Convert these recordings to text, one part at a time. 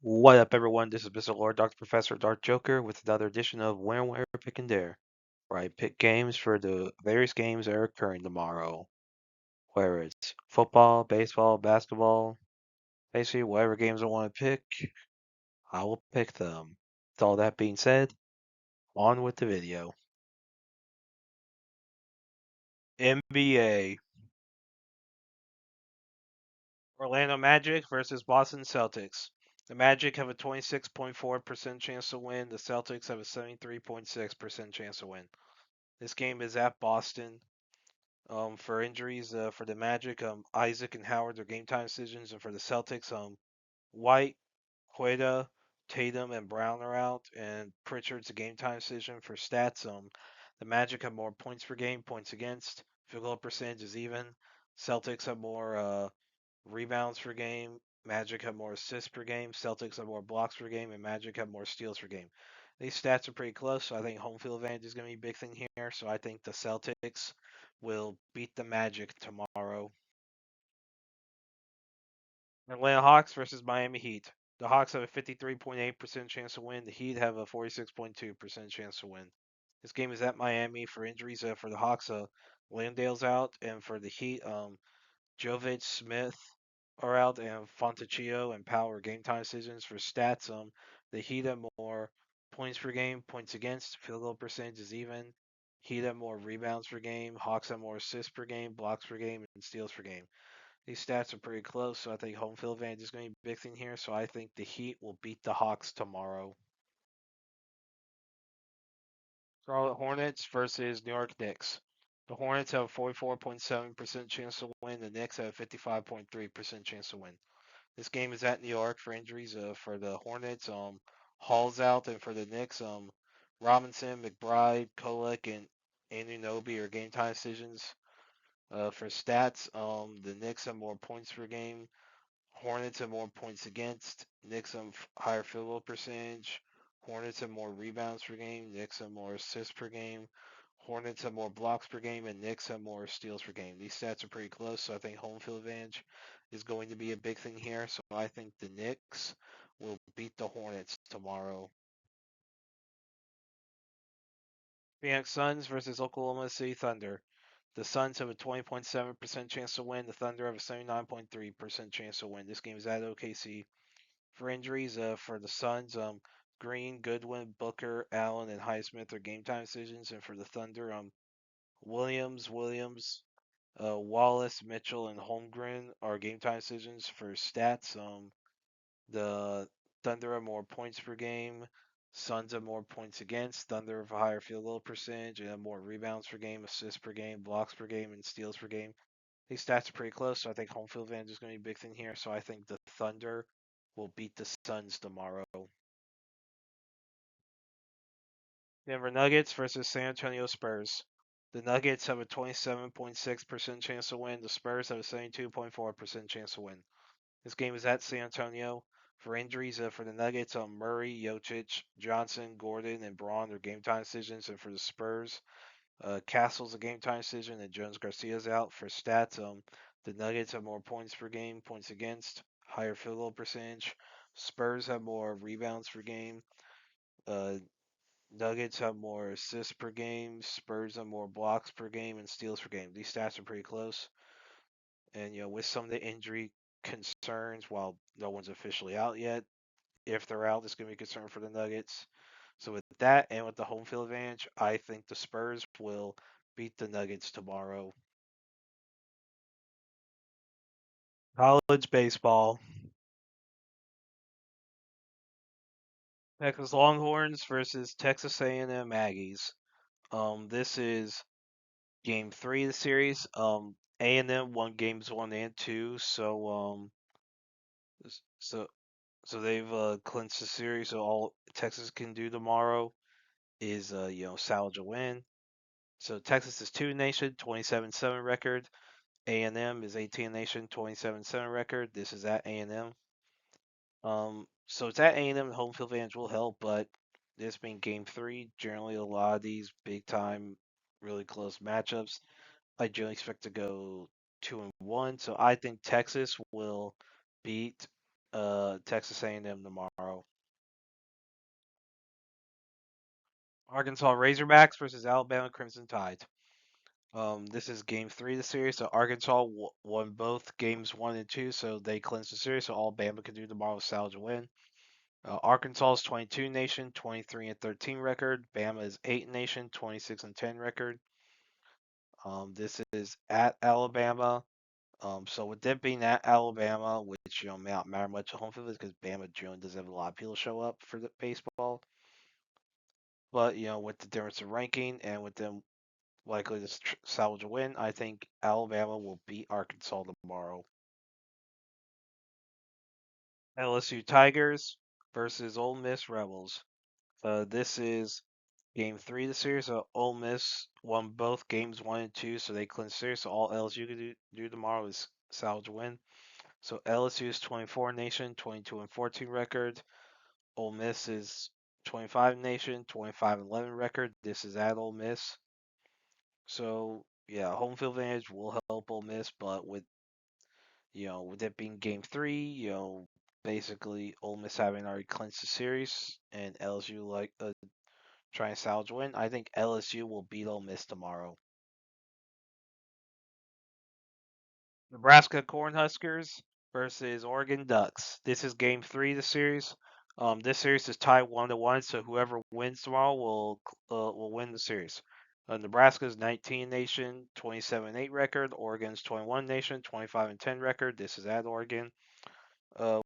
What up, everyone? This is Mr. Lord, Dr. Professor, Dark Joker, with another edition of Where, Pick, and Dare, where I pick games for the various games that are occurring tomorrow. Whether it's football, baseball, basketball, basically whatever games I want to pick, I will pick them. With all that being said, on with the video. NBA. Orlando Magic versus Boston Celtics. The Magic have a 26.4% chance to win. The Celtics have a 73.6% chance to win. This game is at Boston. For injuries, for the Magic, Isaac and Howard are game time decisions, and for the Celtics, White, Hueda, Tatum, and Brown are out, and Pritchard's a game time decision. For stats, the Magic have more points per game, points against, field goal percentage is even. Celtics have more rebounds per game. Magic have more assists per game. Celtics have more blocks per game, and Magic have more steals per game. These stats are pretty close, so I think home field advantage is going to be a big thing here. So I think the Celtics will beat the Magic tomorrow. Atlanta Hawks versus Miami Heat. The Hawks have a 53.8% chance to win. The Heat have a 46.2% chance to win. This game is at Miami. For injuries, for the Hawks, Landale's out, and for the Heat, Jovic, Smith are out, and Fontecchio and Powell are game time decisions. For stats, the Heat have more points per game, points against, field goal percentage is even. Heat have more rebounds per game. Hawks have more assists per game, blocks per game, and steals per game. These stats are pretty close, so I think home field advantage is going to be a big thing here. So I think the Heat will beat the Hawks tomorrow. Charlotte Hornets versus New York Knicks. The Hornets have a 44.7% chance to win. The Knicks have a 55.3% chance to win. This game is at New York for injuries. For the Hornets, Hall's out, and for the Knicks, Robinson, McBride, Kolek, and Anunoby are game time decisions. For stats, the Knicks have more points per game. Hornets have more points against. Knicks have higher field goal percentage. Hornets have more rebounds per game. Knicks have more assists per game. Hornets have more blocks per game, and Knicks have more steals per game. These stats are pretty close, so I think home field advantage is going to be a big thing here. So I think the Knicks will beat the Hornets tomorrow. Phoenix Suns versus Oklahoma City Thunder. The Suns have a 20.7% chance to win. The Thunder have a 79.3% chance to win. This game is at OKC. For injuries, for the Suns, Green, Goodwin, Booker, Allen, and Highsmith are game time decisions, and for the Thunder, Williams, Wallace, Mitchell, and Holmgren are game time decisions. For stats, the Thunder have more points per game. Suns have more points against. Thunder have a higher field goal percentage and have more rebounds per game, assists per game, blocks per game, and steals per game. These stats are pretty close, so I think home field advantage is going to be a big thing here. So I think the Thunder will beat the Suns tomorrow. Denver Nuggets versus San Antonio Spurs. The Nuggets have a 27.6% chance to win. The Spurs have a 72.4% chance to win. This game is at San Antonio. For injuries, for the Nuggets, Murray, Jokic, Johnson, Gordon, and Braun are game time decisions. And for the Spurs, Castle's a game time decision, and Jones Garcia's out. For stats, the Nuggets have more points per game, points against, higher field goal percentage. Spurs have more rebounds per game. Uh, Nuggets have more assists per game. Spurs have more blocks per game and steals per game. These stats are pretty close. And with some of the injury concerns, while no one's officially out yet, if they're out, it's going to be a concern for the Nuggets. So with that and with the home field advantage, I think the Spurs will beat the Nuggets tomorrow. College baseball. Texas Longhorns versus Texas A&M Aggies. This is game 3 of the series. A&M won games 1 and 2, so so they've clinched the series. So all Texas can do tomorrow is salvage a win. So Texas is 2 nation, 27-7 record. A&M is 18 nation, 27-7 record. This is at A&M. So it's at A&M. Home field advantage will help, but this being game 3, generally a lot of these big time, really close matchups, I generally expect to go 2-1. So I think Texas will beat Texas A&M tomorrow. Arkansas Razorbacks versus Alabama Crimson Tide. This is game 3 of the series. So Arkansas won both games 1 and 2, so they clinched the series. So all Bama can do tomorrow is salvage a win. Arkansas is 22 nation, 23 and 13 record. Bama is 8 nation, 26 and 10 record. This is at Alabama. So with them being at Alabama, which may not matter much at home field because Bama generally doesn't have a lot of people show up for the baseball. But with the difference in ranking and with them likely to salvage a win, I think Alabama will beat Arkansas tomorrow. LSU Tigers versus Ole Miss Rebels. This is game 3 of the series. So Ole Miss won both games 1 and 2, so they clinched the series. So all LSU can do tomorrow is salvage a win. So LSU is 24 nation, 22 and 14 record. Ole Miss is 25 nation, 25 and 11 record. This is at Ole Miss. So yeah, home field advantage will help Ole Miss, but with it being game 3, basically Ole Miss having already clinched the series and LSU trying to salvage win. I think LSU will beat Ole Miss tomorrow. Nebraska Cornhuskers versus Oregon Ducks. This is game 3 of the series. This series is tied 1-1, so whoever wins tomorrow will win the series. Nebraska's 19 nation, 27-8 record. Oregon's 21 nation, 25 and 10 record. This is at Oregon.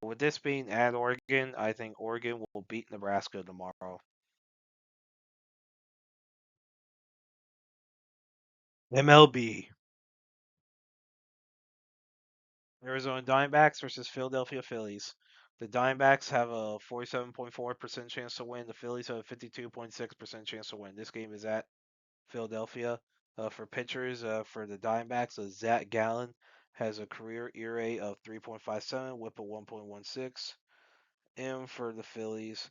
With this being at Oregon, I think Oregon will beat Nebraska tomorrow. MLB. Arizona Diamondbacks versus Philadelphia Phillies. The Diamondbacks have a 47.4% chance to win. The Phillies have a 52.6% chance to win. This game is at Philadelphia. For pitchers, for the Diamondbacks, Zach Gallen has a career ERA of 3.57, WHIP of 1.16. And for the Phillies,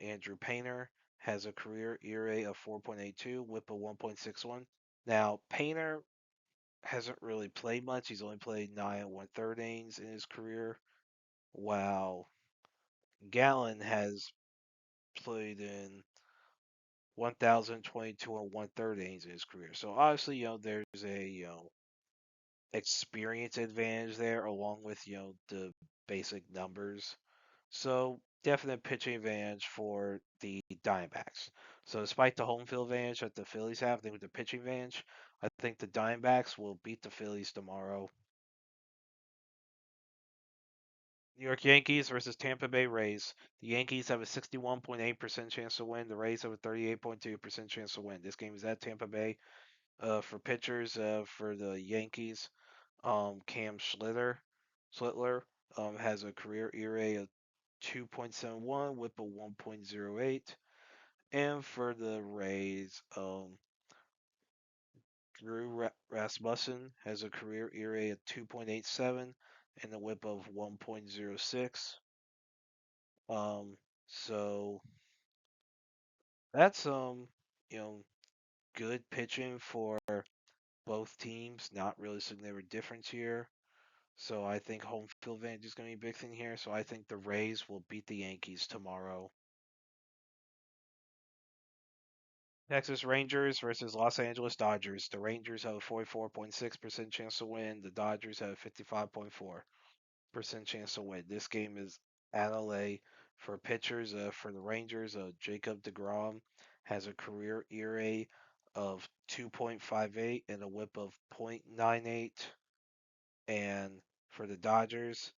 Andrew Painter has a career ERA of 4.82, WHIP of 1.61. Now, Painter hasn't really played much. He's only played 9 and 1/3 innings in his career. Wow. Gallen has played in 1,022 and 1/3 innings in his career. So obviously, there's a experience advantage there along with the basic numbers. So definite pitching advantage for the Diamondbacks. So despite the home field advantage that the Phillies have, I think with the pitching advantage, I think the Diamondbacks will beat the Phillies tomorrow. New York Yankees versus Tampa Bay Rays. The Yankees have a 61.8% chance to win. The Rays have a 38.2% chance to win. This game is at Tampa Bay. For pitchers, for the Yankees, Cam Schlittler, has a career ERA of 2.71, WHIP of 1.08. And for the Rays, Drew Rasmussen has a career ERA of 2.87 and a WHIP of 1.06. So that's you know, good pitching for both teams. Not really significant difference here. So I think home field advantage is going to be a big thing here. So I think the Rays will beat the Yankees tomorrow. Texas Rangers versus Los Angeles Dodgers. The Rangers have a 44.6% chance to win. The Dodgers have a 55.4% chance to win. This game is at LA. For pitchers, for the Rangers, Jacob DeGrom has a career ERA of 2.58 and a WHIP of .98. And for the Dodgers,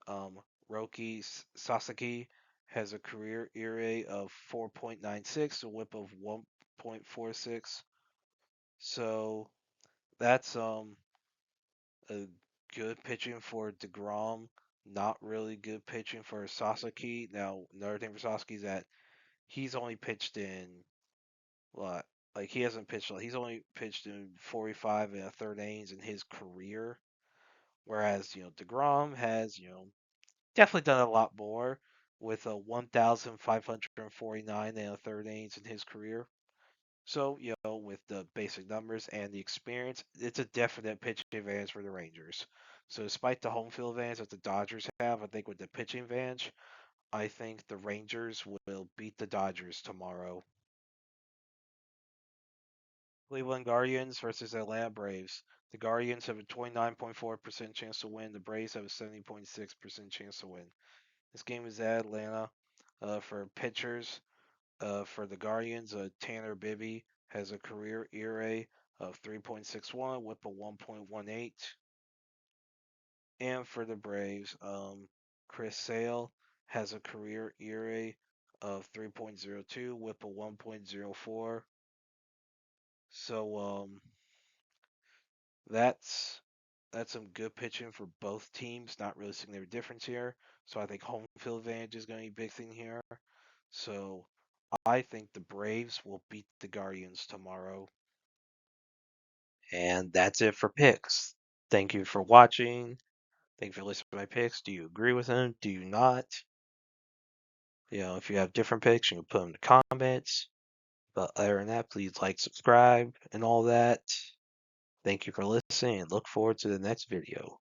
Roki Sasaki has a career ERA of 4.96, a WHIP of 1.46. So that's a good pitching for DeGrom. Not really good pitching for Sasaki. Now another thing for Sasaki is that he's only pitched in what? Like he hasn't pitched. He's only pitched in 45 1/3 innings in his career. Whereas Degrom has definitely done a lot more with a 1,549 1/3 innings in his career. So with the basic numbers and the experience, it's a definite pitching advantage for the Rangers. So despite the home field advantage that the Dodgers have, I think with the pitching advantage, I think the Rangers will beat the Dodgers tomorrow. Cleveland Guardians versus Atlanta Braves. The Guardians have a 29.4% chance to win. The Braves have a 70.6% chance to win. This game is at Atlanta. For pitchers, for the Guardians, Tanner Bibby has a career ERA of 3.61, WHIP of 1.18. And for the Braves, Chris Sale has a career ERA of 3.02, WHIP of 1.04. So that's some good pitching for both teams. Not really seeing their difference here. So I think home field advantage is going to be a big thing here. So I think the Braves will beat the Guardians tomorrow. And that's it for picks. Thank you for watching. Thank you for listening to my picks. Do you agree with them? Do you not? If you have different picks, you can put them in the comments. But other than that, please like, subscribe, and all that. Thank you for listening, and look forward to the next video.